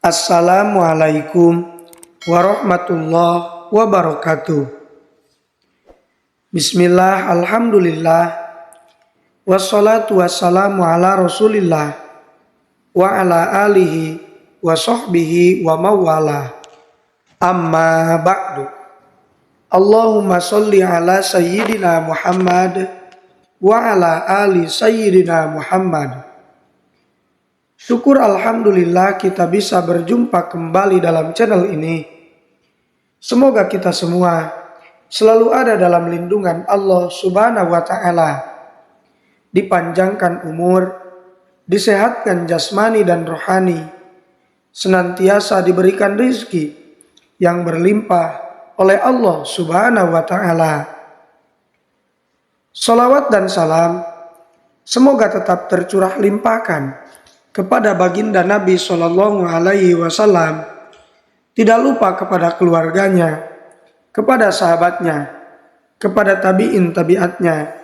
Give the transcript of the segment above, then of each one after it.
Assalamualaikum warahmatullahi wabarakatuh. Bismillah, alhamdulillah, wassalatu wassalamu ala rasulillah, wa ala alihi wa sahbihi wa mawala. Amma ba'du. Allahumma salli ala sayyidina Muhammad wa ala ali sayyidina Muhammad. Syukur alhamdulillah kita bisa berjumpa kembali dalam channel ini. Semoga kita semua selalu ada dalam lindungan Allah Subhanahu wa ta'ala. Dipanjangkan umur, disehatkan jasmani dan rohani, senantiasa diberikan rizki yang berlimpah oleh Allah Subhanahu wa ta'ala. Salawat dan salam semoga tetap tercurah limpahkan kepada baginda Nabi Shallallahu Alaihi Wasallam, tidak lupa kepada keluarganya, kepada sahabatnya, kepada tabiin tabiatnya,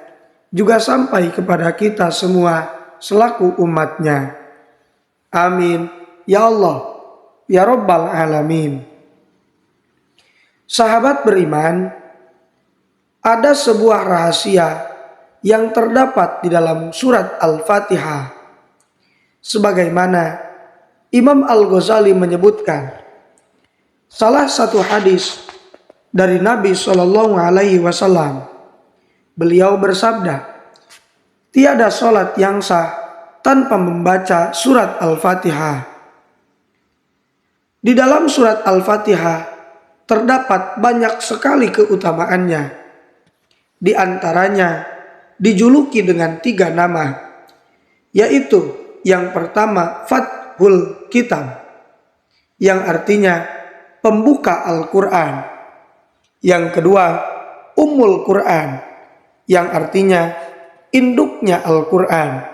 juga sampai kepada kita semua selaku umatnya. Amin ya Allah ya Rabbal Alamin. Sahabat beriman, ada sebuah rahasia yang terdapat di dalam surat Al-Fatihah. Sebagaimana Imam Al-Ghazali menyebutkan, salah satu hadis dari Nabi Shallallahu Alaihi Wasallam, beliau bersabda, tiada sholat yang sah tanpa membaca surat Al-Fatihah. Di dalam surat Al-Fatihah terdapat banyak sekali keutamaannya. Di antaranya dijuluki dengan 3 nama, yaitu yang pertama Fathul Kitab, yang artinya pembuka Al-Quran. Yang kedua Ummul Quran, yang artinya induknya Al-Quran.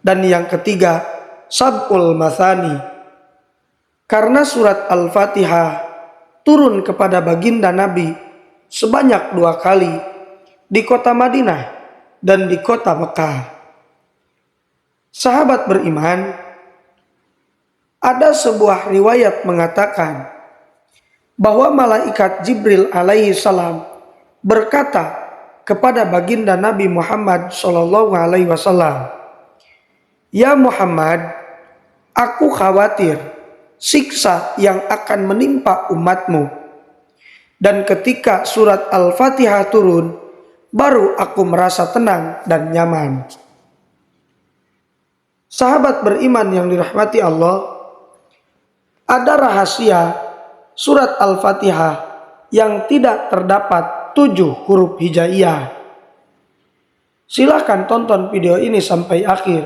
Dan yang ketiga Sab'ul Mathani, karena surat Al-Fatihah turun kepada baginda Nabi sebanyak 2 kali di kota Madinah dan di kota Mekah. Sahabat beriman, ada sebuah riwayat mengatakan bahwa malaikat Jibril alaihi salam berkata kepada baginda Nabi Muhammad sallallahu alaihi wasallam, "Ya Muhammad, aku khawatir siksa yang akan menimpa umatmu. Dan ketika surat Al-Fatihah turun, baru aku merasa tenang dan nyaman." Sahabat beriman yang dirahmati Allah, ada rahasia surat Al-Fatihah yang tidak terdapat 7 huruf hijaiyah. Silahkan tonton video ini sampai akhir.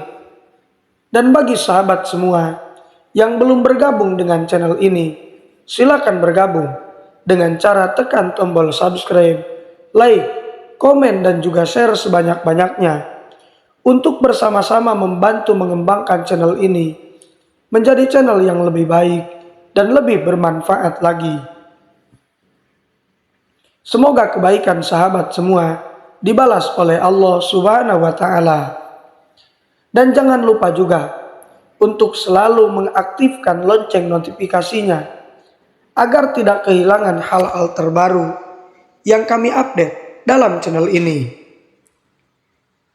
Dan bagi sahabat semua yang belum bergabung dengan channel ini, silahkan bergabung dengan cara tekan tombol subscribe, like, komen, dan juga share sebanyak-banyaknya, untuk bersama-sama membantu mengembangkan channel ini menjadi channel yang lebih baik dan lebih bermanfaat lagi. Semoga kebaikan sahabat semua dibalas oleh Allah Subhanahu wa ta'ala. Dan jangan lupa juga untuk selalu mengaktifkan lonceng notifikasinya agar tidak kehilangan hal-hal terbaru yang kami update dalam channel ini.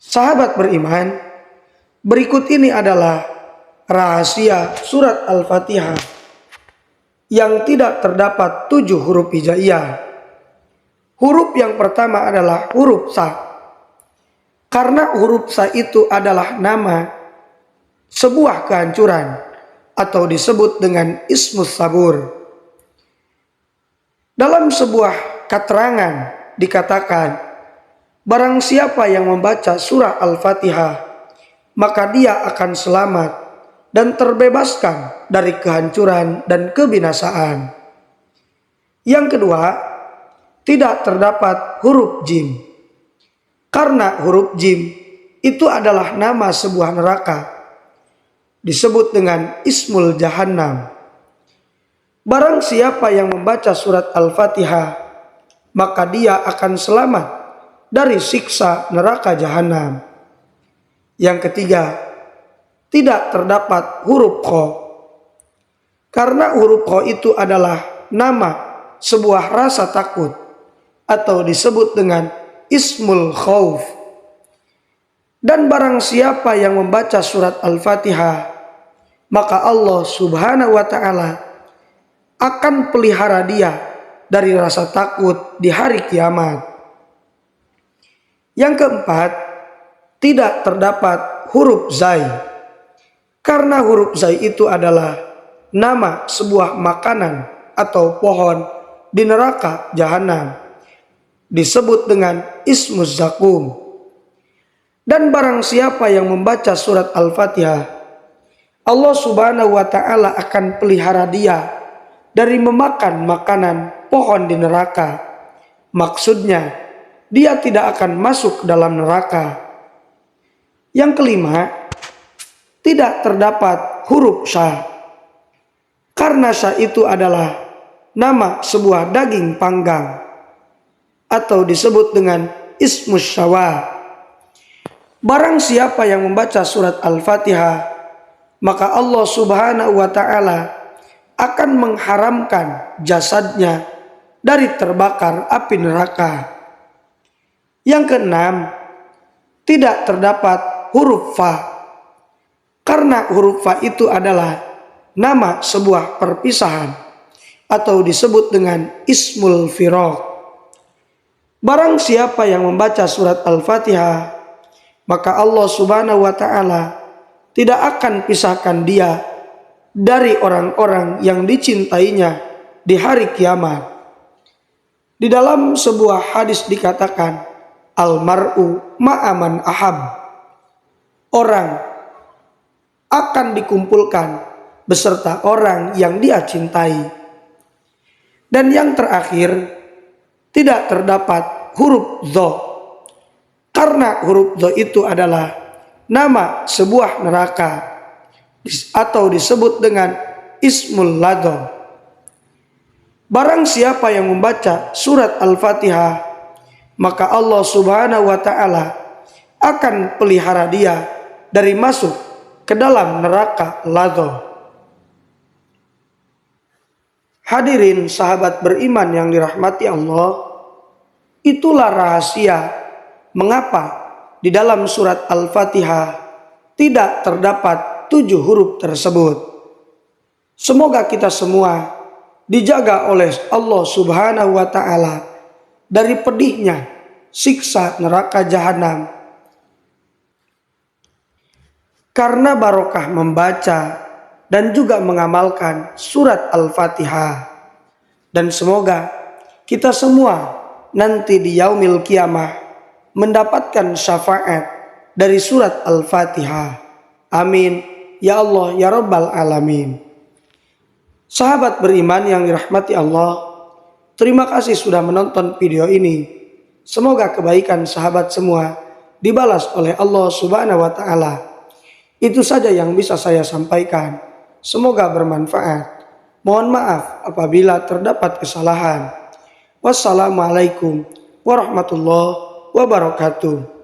Sahabat beriman, berikut ini adalah rahasia surat Al-Fatihah yang tidak terdapat 7 huruf hijaiyah. Huruf yang pertama adalah huruf sa. Karena huruf sa itu adalah nama sebuah kehancuran atau disebut dengan Ismus Sabur. Dalam sebuah keterangan dikatakan, barang siapa yang membaca surah Al-Fatihah, maka dia akan selamat dan terbebaskan dari kehancuran dan kebinasaan. Yang kedua, tidak terdapat huruf jim. Karena huruf jim itu adalah nama sebuah neraka, disebut dengan Ismul Jahannam. Barang siapa yang membaca surat Al-Fatihah, maka dia akan selamat dari siksa neraka jahanam. Yang ketiga, tidak terdapat huruf kha. Karena huruf kha itu adalah nama sebuah rasa takut atau disebut dengan ismul khauf. Dan barang siapa yang membaca surat Al-Fatihah, maka Allah Subhanahu wa ta'ala akan pelihara dia dari rasa takut di hari kiamat. Yang keempat, tidak terdapat huruf zai. Karena huruf zai itu adalah nama sebuah makanan atau pohon di neraka jahanam, disebut dengan ismuz zakum. Dan barang siapa yang membaca surat Al-Fatihah, Allah Subhanahu wa ta'ala akan pelihara dia dari memakan makanan pohon di neraka. Maksudnya, dia tidak akan masuk dalam neraka. Yang kelima, tidak terdapat huruf sya. Karena sya itu adalah nama sebuah daging panggang atau disebut dengan ismus syawa. Barang siapa yang membaca surat Al-Fatihah, maka Allah Subhanahu wa ta'ala akan mengharamkan jasadnya dari terbakar api neraka. Yang keenam, tidak terdapat huruf fa. Karena huruf fa itu adalah nama sebuah perpisahan atau disebut dengan ismul firaq. Barang siapa yang membaca surat Al-Fatihah, maka Allah Subhanahu wa ta'ala tidak akan pisahkan dia dari orang-orang yang dicintainya di hari kiamat. Di dalam sebuah hadis dikatakan, almar'u ma'aman ahab. Orang akan dikumpulkan beserta orang yang dia cintai. Dan yang terakhir, tidak terdapat huruf dha. Karena huruf dha itu adalah nama sebuah neraka atau disebut dengan ismul ladha. Barang siapa yang membaca surat Al-Fatihah, maka Allah Subhanahu wa ta'ala akan pelihara dia dari masuk ke dalam neraka ladha. Hadirin sahabat beriman yang dirahmati Allah, itulah rahasia mengapa di dalam surat Al-Fatihah tidak terdapat 7 huruf tersebut. Semoga kita semua dijaga oleh Allah Subhanahu wa ta'ala dari pedihnya siksa neraka jahanam, karena barokah membaca dan juga mengamalkan surat Al-Fatihah. Dan semoga kita semua nanti di yaumil kiamah mendapatkan syafaat dari surat Al-Fatihah. Amin ya Allah ya Rabbal Alamin. Sahabat beriman yang dirahmati Allah, terima kasih sudah menonton video ini. Semoga kebaikan sahabat semua dibalas oleh Allah Subhanahu wa ta'ala. Itu saja yang bisa saya sampaikan. Semoga bermanfaat. Mohon maaf apabila terdapat kesalahan. Wassalamualaikum warahmatullahi wabarakatuh.